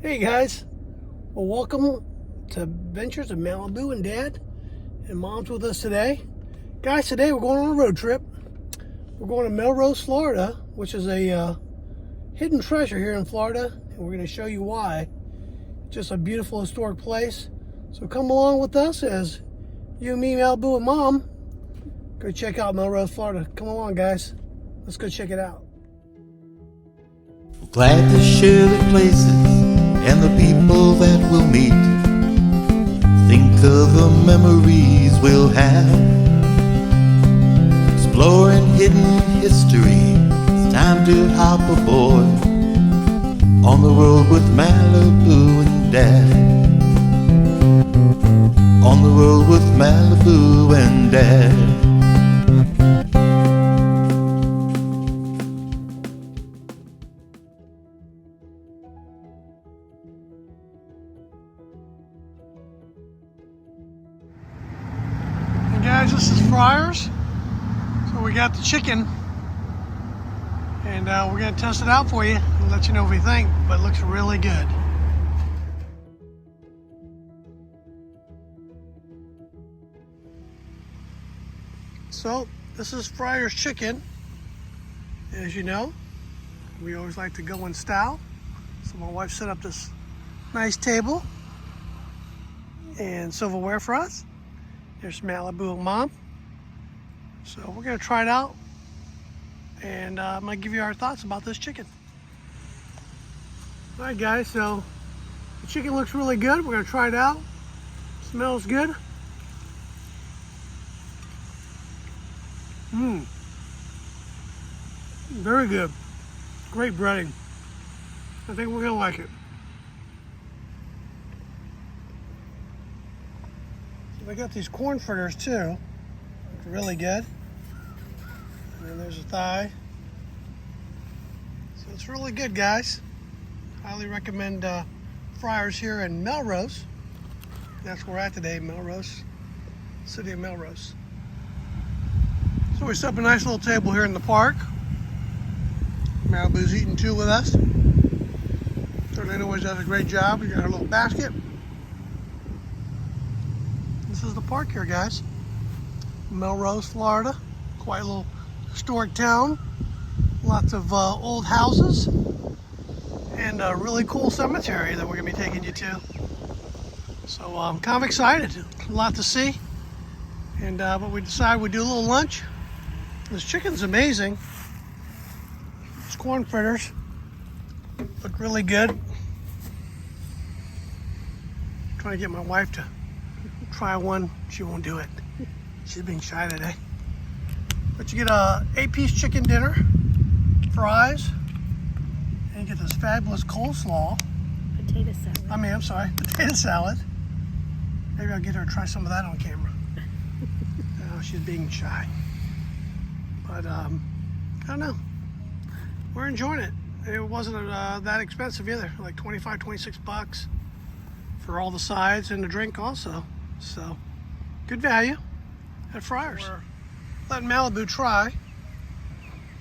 Hey guys, well welcome to Adventures of Malibu, and Dad and Mom's with us today. Guys, today we're going on a road trip. We're going to Melrose, Florida, which is a hidden treasure here in Florida, and we're going to show you why. Just a beautiful historic place. So come along with us as you, me, Malibu, and Mom go check out Melrose, Florida. Come along guys, let's go check it out. Glad to share the places and the people that we'll meet. Think of the memories we'll have. Exploring hidden history, it's time to hop aboard on the road with Malibu and Dad. On the road with Malibu and Dad. Guys, this is Friars. So we got the chicken, and we're gonna test it out for you and let you know what we think, but it looks really good. So this is Friars chicken. As you know, we always like to go in style. So my wife set up this nice table and silverware for us. There's Malibu and Mom. So we're gonna try it out, and I'm gonna give you our thoughts about this chicken. All right guys, so the chicken looks really good. We're gonna try it out. Smells good. Very good. Great breading. I think we're gonna like it. We got these corn fritters too. Look really good. And then there's a thigh. So it's really good, guys. Highly recommend Friars here in Melrose. That's where we're at today, Melrose, city of Melrose. So we set up a nice little table here in the park. Malibu's eating too with us. Certainly always does a great job. We got our little basket. This is the park here, guys. Melrose, Florida. Quite a little historic town. Lots of old houses. And a really cool cemetery that we're going to be taking you to. So I'm kind of excited. A lot to see. And but we decided we'd do a little lunch. This chicken's amazing. These corn fritters look really good. Trying to get my wife to try one. She won't do it. She's being shy today. But you get a 8-piece chicken dinner, fries, and you get this fabulous coleslaw. Potato salad. Potato salad. Maybe I'll get her to try some of that on camera. No, she's being shy. But I don't know. We're enjoying it. It wasn't that expensive either. Like 25, 26 bucks for all the sides and the drink also. So, good value at Friars. We're letting Malibu try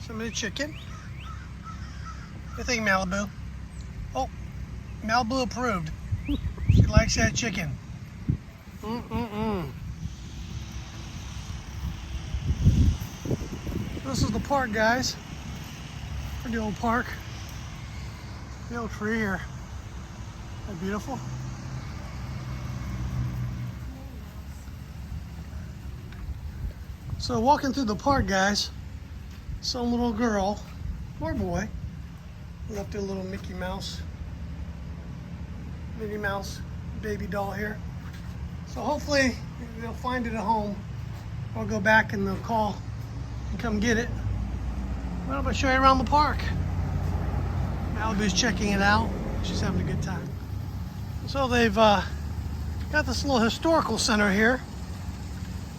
some of the chicken. What do you think, Malibu? Oh, Malibu approved. She likes that chicken. This is the park, guys. Pretty old park. The old tree here. Isn't that beautiful? So walking through the park, guys, some little girl or boy left a little Minnie Mouse baby doll here. So hopefully they'll find it at home, or go back and they'll call and come get it. Well, I'm gonna show you around the park. Malibu's checking it out. She's having a good time. So they've got this little historical center here.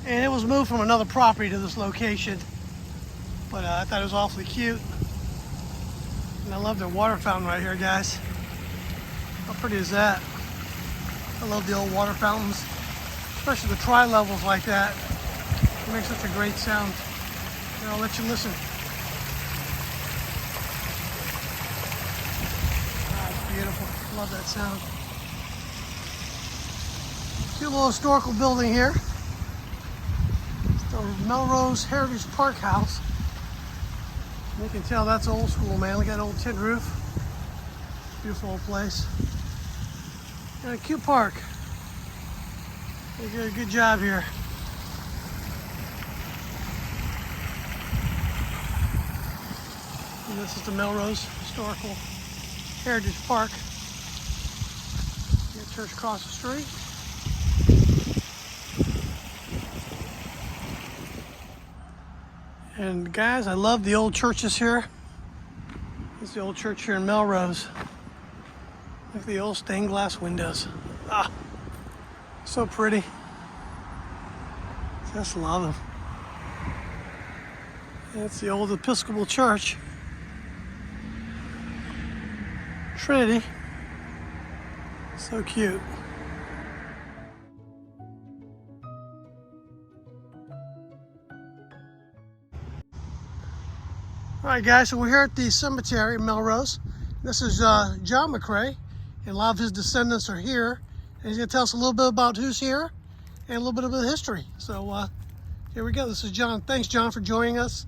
And it was moved from another property to this location. But I thought it was awfully cute. And I love their water fountain right here, guys. How pretty is that? I love the old water fountains, especially the tri-levels like that. It makes such a great sound. Here, I'll let you listen. Beautiful. Love that sound. Cute little historical building here. It's the Melrose Heritage Park House. You can tell that's old school, man. Look at that old tin roof. Beautiful old place. And a cute park. They did a good job here. And this is the Melrose Historical Heritage Park. Got church across the street. And guys, I love the old churches here. This is the old church here in Melrose. Look at the old stained glass windows. Ah, so pretty. Just love them. That's the old Episcopal Church. Trinity. So cute. All right, guys, so we're here at the cemetery in Melrose. This is John Mccray, and a lot of his descendants are here. And he's going to tell us a little bit about who's here and a little bit of the history. So here we go. This is John. Thanks, John, for joining us.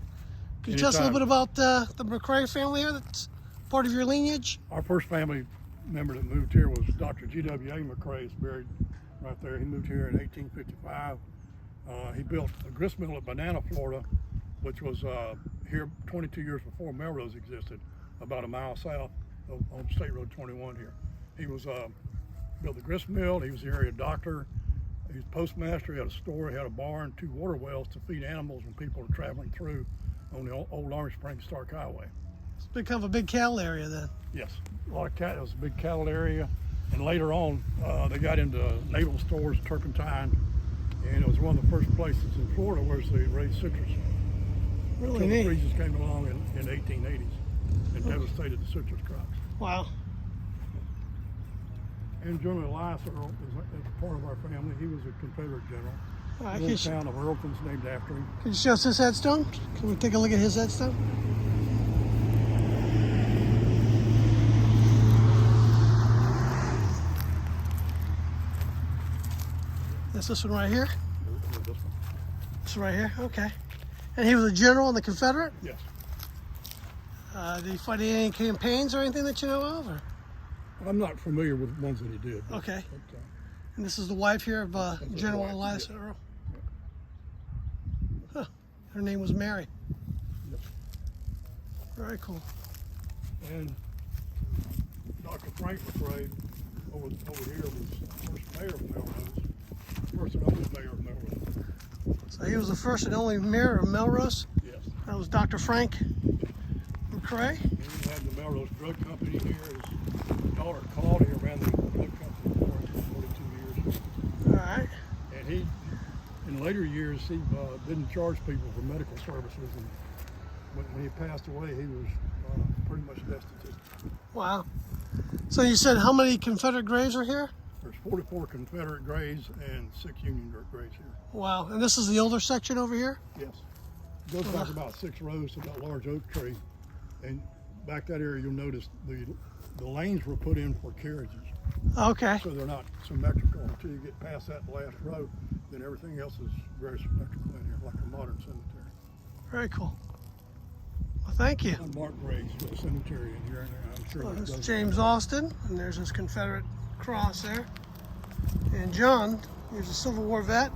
Can you tell us a little bit about the Mccray family here that's part of your lineage? Our first family member that moved here was Dr. G.W.A. Mccray. He's buried right there. He moved here in 1855. He built a grist mill at Banana, Florida, which was here 22 years before Melrose existed, about a mile south on State Road 21 here. He was built the grist mill. He was the area doctor. He was postmaster. He had a store. He had a barn, 2 water wells to feed animals when people were traveling through on the old Orange Springs Stark Highway. It's become a big cattle area then. Yes, a lot of cattle. It was a big cattle area, and later on they got into naval stores, turpentine, and it was one of the first places in Florida where they raised citrus. Really Until neat. the freezes came along in the 1880s and devastated the citrus crops. Wow. And General Elias Earl is part of our family. He was a Confederate general. All right, The little town of Earlton's named after him. can you show us his headstone? Can we take a look at his headstone? That's this one right here? This one. This one right here? Okay. And he was a general in the Confederate? Yes. Did he fight in any campaigns or anything that you know of? Or? I'm not familiar with ones that he did. Okay. But, And this is the wife here of his General wife, Elias yeah. Earl. Huh. Her name was Mary. yes. Very cool. And Dr. Frank Mccray over here was first mayor of Melrose. First and only mayor of Melrose. So he was the first and only mayor of Melrose. Yes. That was Dr. Frank Mccray. And he had the Melrose Drug Company here. His daughter Claudia ran the drug company for 42 years. All right. And he, in later years, he didn't charge people for medical services. And when he passed away, he was pretty much destitute. Wow. So you said how many Confederate graves are here? There's 44 Confederate graves and 6 Union graves here. Wow. And this is the older section over here? Yes. It goes back about 6 rows to that large oak tree. And back that area, you'll notice the lanes were put in for carriages. Okay. So they're not symmetrical until you get past that last row. Then everything else is very symmetrical in here, like a modern cemetery. Very cool. Well, thank you. Unmarked graves for the cemetery in here, and I'm sure Well, that this is goes- James Austin, and there's his Confederate cross there. And John, he's a Civil War vet,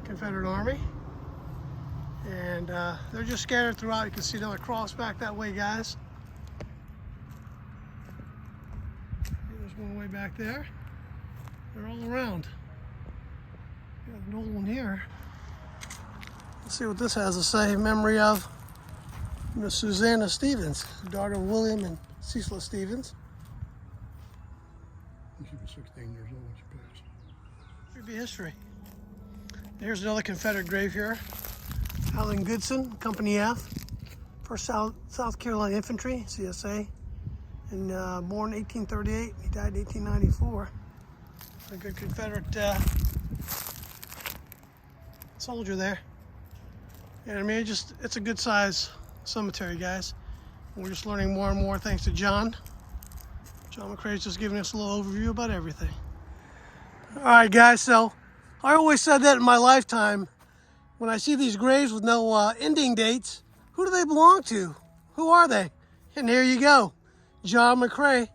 Confederate Army. And they're just scattered throughout. You can see another cross back that way, guys. There's one way back there. They're all around. Got an old one here. Let's see what this has to say. In memory of Miss Susanna Stevens, daughter of William and Cecil Stevens. She was 16 years old when she passed. Could be history. Here's another Confederate grave here. Allen Goodson, Company F, 1st South Carolina Infantry, CSA, and born 1838. He died in 1894. A good Confederate soldier there. And I mean, it's a good size cemetery, guys. And we're just learning more and more thanks to John John Mccray's just giving us a little overview about everything. All right, guys, so I always said that in my lifetime, when I see these graves with no ending dates, who do they belong to? Who are they? And here you go, John Mccray.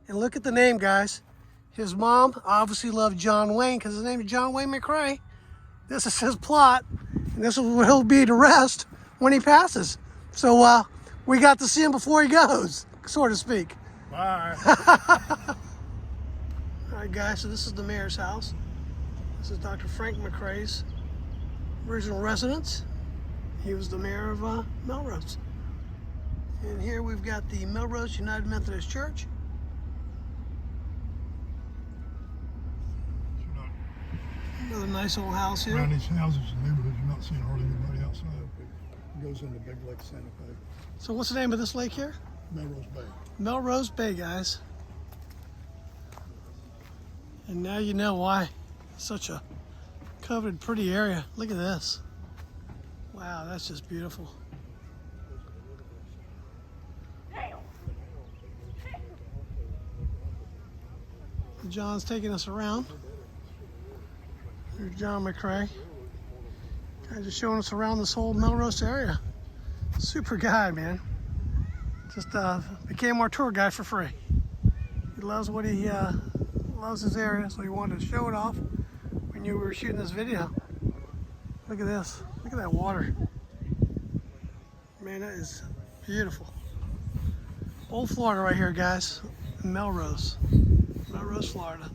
And look at the name, guys. His mom obviously loved John Wayne because his name is John Wayne Mccray. This is his plot, and this is where he'll be to rest when he passes. So we got to see him before he goes, so to speak. Bye. All right, guys, so this is the mayor's house. This is Dr. Frank Mccray's original residence. He was the mayor of Melrose. And here we've got the Melrose United Methodist Church. Another nice old house here. Around these houses and neighborhoods, you're not seeing hardly anybody outside. It goes into Big Lake Santa Fe. So what's the name of this lake here? Melrose Bay. Melrose Bay, guys. And now you know why it's such a coveted, pretty area. Look at this. Wow, that's just beautiful. John's taking us around. Here's John Mccray. Guys just showing us around this whole Melrose area. Super guy, man. Just became our tour guide for free. He loves what he loves his area, so he wanted to show it off when we were shooting this video. Look at this. Look at that water. Man, that is beautiful. Old Florida right here, guys. Melrose. Melrose, Florida.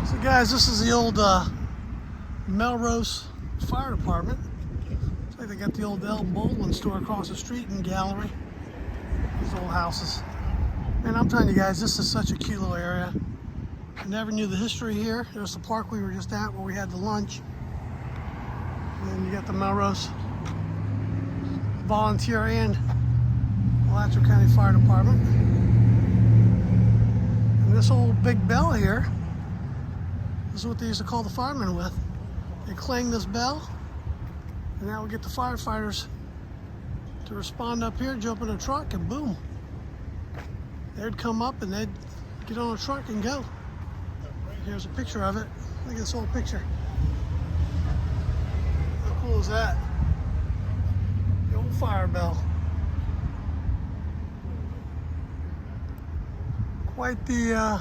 So guys, this is the old Melrose Fire Department. Looks like they got the old El Bowling store across the street and gallery. These old houses. Man, I'm telling you guys, this is such a cute little area. I never knew the history here. There's the park we were just at where we had the lunch. And then you got the Melrose Volunteer and Alachua County Fire Department. And this old big bell here, this is what they used to call the firemen with. They clang this bell, and that would get the firefighters to respond up here, jump in a truck, and boom. They'd come up and they'd get on a truck and go. Here's a picture of it. Look at this old picture. How cool is that? The old fire bell. Quite the,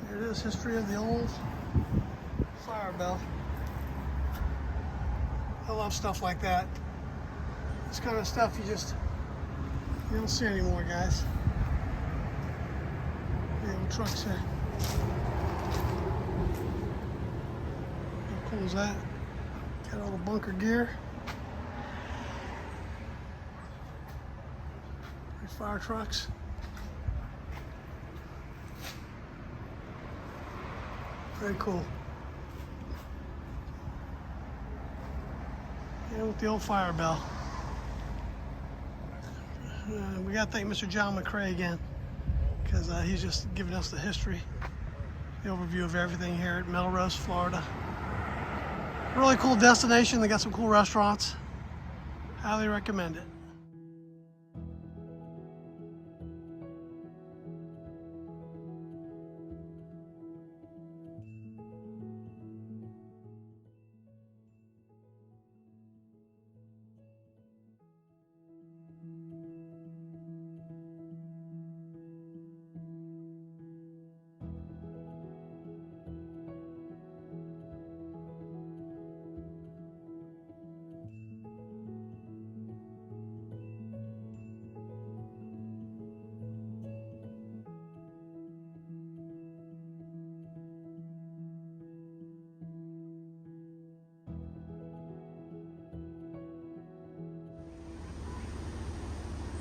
there it is, history of the old fire bell. I love stuff like that. This kind of stuff you don't see anymore, guys. The old trucks here. How cool is that? Got all the bunker gear. Fire trucks. Very cool. And with the old fire bell. We got to thank Mr. John Mccray again, because he's just giving us the history, the overview of everything here at Melrose, Florida. Really cool destination. They got some cool restaurants. Highly recommend it.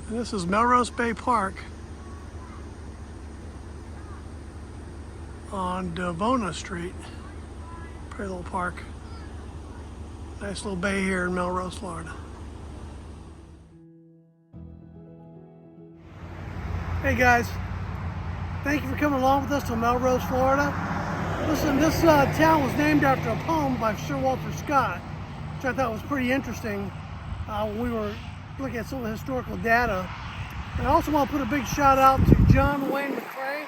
And this is Melrose Bay Park on Devona Street. Pretty little park. Nice little bay here in Melrose, Florida. Hey guys, thank you for coming along with us to Melrose, Florida. Listen, this town was named after a poem by Sir Walter Scott, which I thought was pretty interesting when we were looking at some of the historical data. And I also want to put a big shout out to John Wayne Mccray.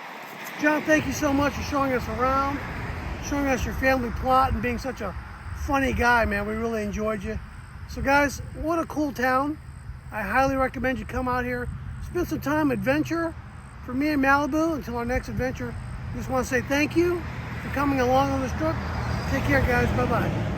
John, thank you so much for showing us around, showing us your family plot, and being such a funny guy, man. We really enjoyed you. So guys, what a cool town. I highly recommend you come out here, spend some time adventure. For me in Malibu, until our next adventure, I just want to say thank you for coming along on this trip. Take care, guys. Bye-bye.